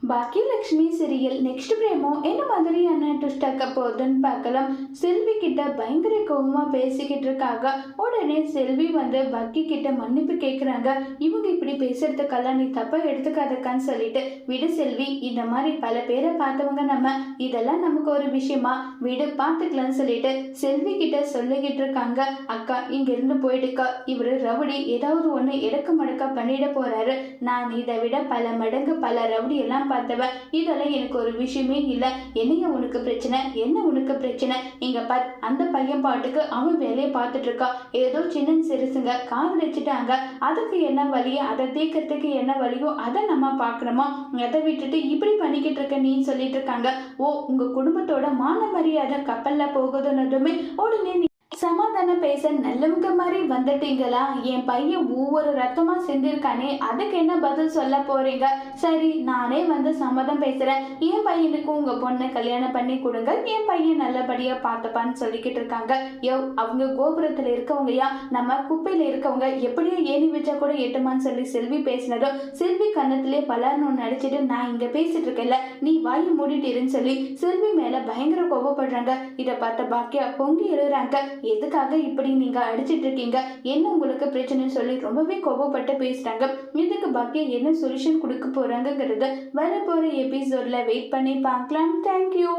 Baakiyalakshmi serial next பிரேமோ என்ன மாதிரியான twist ஆக்க போகுதுன்னு பார்க்கலாம். செல்வி கிட்ட பயங்கர கோவமா பேசிக்கிட்டு இருக்காங்க. உடனே செல்வி வந்து பக்கி கிட்ட மன்னிப்பு கேட்குறாங்க. இவங்க இப்படி பேசுறதுக்கெல்லாம் நீ தப்பா எடுத்துக்காதக்கான்னு சொல்லிட்டு, விடு செல்வி, இந்த மாதிரி பல பேரை பார்த்தவங்க நம்ம, இதெல்லாம் நமக்கு ஒரு விஷயமா, விடு பார்த்துக்கலாம்னு சொல்லிட்டு செல்வி கிட்ட சொல்லிக்கிட்டு இருக்காங்க. அக்கா இங்க இருந்து போயிடுக்கா, இவரு ரவுடி ஏதாவது ஒண்ணு இடக்க மடக்கா பண்ணிட போறாரு. நான் இதை விட பல மடங்கு பல ரவுடி எல்லாம் பார்த்தவன், இதெல்லாம் எனக்கு ஒரு விஷயமே இல்லை. என்னைய உனக்கு பிரச்சனை, என்ன உனக்கு பிரச்சனை? இங்க பார், அந்த பையன் பாட்டுக்கு அவன் வேலையை பார்த்துட்டு இருக்கா. ஏதோ சின்ன சிறுசுங்க காதலிச்சுட்டாங்க, அதுக்கு என்ன வழியோ அதை தீர்க்கறதுக்கு என்ன வழியோ அதை நம்ம பார்க்கணுமா? அதை விட்டுட்டு இப்படி பண்ணிக்கிட்டு இருக்க நீ சொல்லிட்டு இருக்காங்க. ஓ, உங்க குடும்பத்தோட மான மரியாதை கப்பல்ல போகுதுன்னதுமே உடனே சமாதானம் பேச நல்லவங்க மாதிரி வந்துட்டீங்களா? என் பையன் ஒவ்வொரு ரத்தமா செஞ்சிருக்கானே, அதுக்கு என்ன பதில் சொல்ல போறீங்க? சரி, நானே வந்து சம்மதம் பேசுறேன். என் பையனுக்கு உங்க பொண்ணை கல்யாணம் பண்ணி கொடுங்க, என் பையன் நல்லபடியா பார்த்துப்பான்னு சொல்லிக்கிட்டு இருக்காங்க. அவங்க கோபுரத்துல இருக்கவங்கயா, நம்ம குப்பையில இருக்கவங்க எப்படியோ ஏணி வச்சா கூட எட்டுமான்னு சொல்லி செல்வி பேசினதும் செல்வி கன்னத்திலே பலர்னு நடிச்சிட்டு, நான் இங்க பேசிட்டு இருக்கேன்ல, நீ வாயை மூடிட்டு இருன்னு சொல்லி செல்வி மேல பயங்கர கோபப்படுறாங்க. இதை பார்த்த பாக்கியா பொங்கி எழுறாங்க. எதுக்காக இப்படி நீங்க அடிச்சிட்டு இருக்கீங்க, என்ன உங்களுக்கு பிரச்சனைன்னு சொல்லி ரொம்பவே கோபப்பட்டு பேசுறாங்க. இதுக்கு பாக்கியா என்ன சொல்யூஷன் கொடுக்க போறாங்கிறத வரப்போற எபிசோட்ல வெயிட் பண்ணி பார்க்கலாம். தேங்க்யூ.